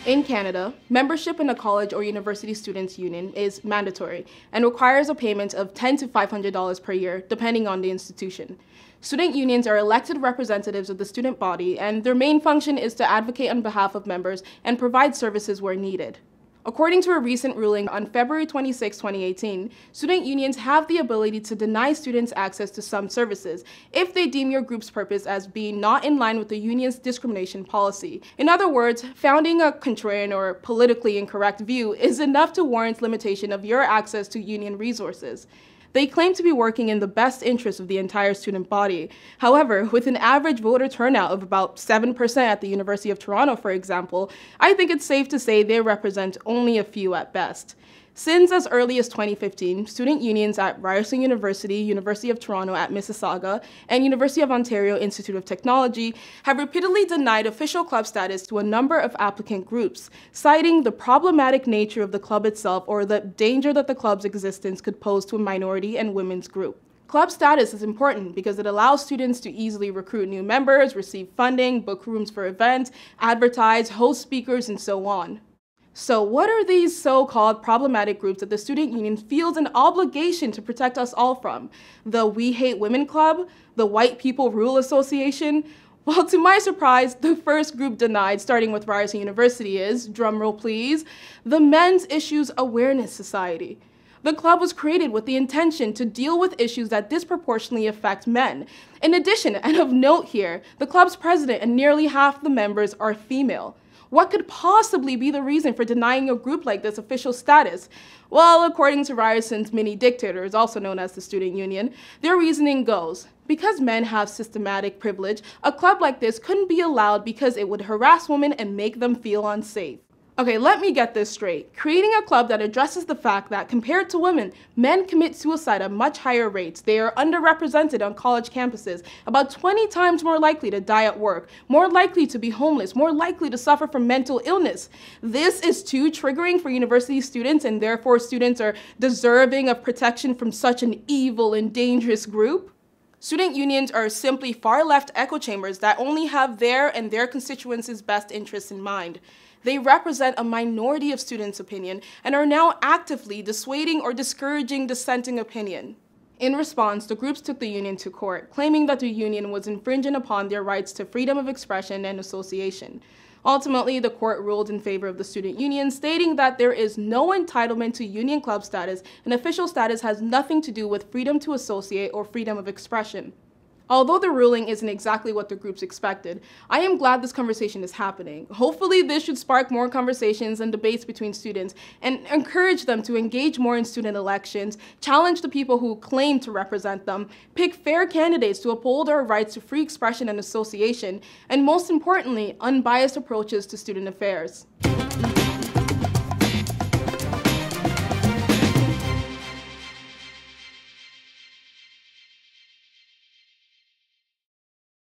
In Canada, membership in a college or university students' union is mandatory and requires a payment of $10 to $500 per year, depending on the institution. Student unions are elected representatives of the student body, and their main function is to advocate on behalf of members and provide services where needed. According to a recent ruling on February 26, 2018, student unions have the ability to deny students access to some services if they deem your group's purpose as being not in line with the union's discrimination policy. In other words, founding a contrarian or politically incorrect view is enough to warrant limitation of your access to union resources. They claim to be working in the best interest of the entire student body. However, with an average voter turnout of about 7% at the University of Toronto, for example, I think it's safe to say they represent only a few at best. Since as early as 2015, student unions at Ryerson University, University of Toronto at Mississauga, and University of Ontario Institute of Technology have repeatedly denied official club status to a number of applicant groups, citing the problematic nature of the club itself or the danger that the club's existence could pose to a minority and women's group. Club status is important because it allows students to easily recruit new members, receive funding, book rooms for events, advertise, host speakers, and so on. So what are these so-called problematic groups that the student union feels an obligation to protect us all from? The We Hate Women Club? The White People Rule Association? Well, to my surprise, the first group denied, starting with Ryerson University, is, drumroll please, the Men's Issues Awareness Society. The club was created with the intention to deal with issues that disproportionately affect men. In addition, and of note here, the club's president and nearly half the members are female. What could possibly be the reason for denying a group like this official status? Well, according to Ryerson's mini-dictators, also known as the Student Union, their reasoning goes, because men have systematic privilege, a club like this couldn't be allowed because it would harass women and make them feel unsafe. Okay, let me get this straight. Creating a club that addresses the fact that, compared to women, men commit suicide at much higher rates. They are underrepresented on college campuses, about 20 times more likely to die at work, more likely to be homeless, more likely to suffer from mental illness. This is too triggering for university students, and therefore students are deserving of protection from such an evil and dangerous group. Student unions are simply far-left echo chambers that only have their and their constituents' best interests in mind. They represent a minority of students' opinion and are now actively dissuading or discouraging dissenting opinion. In response, the groups took the union to court, claiming that the union was infringing upon their rights to freedom of expression and association. Ultimately, the court ruled in favor of the student union, stating that there is no entitlement to union club status, and official status has nothing to do with freedom to associate or freedom of expression. Although the ruling isn't exactly what the groups expected, I am glad this conversation is happening. Hopefully this should spark more conversations and debates between students and encourage them to engage more in student elections, challenge the people who claim to represent them, pick fair candidates to uphold our rights to free expression and association, and most importantly, unbiased approaches to student affairs.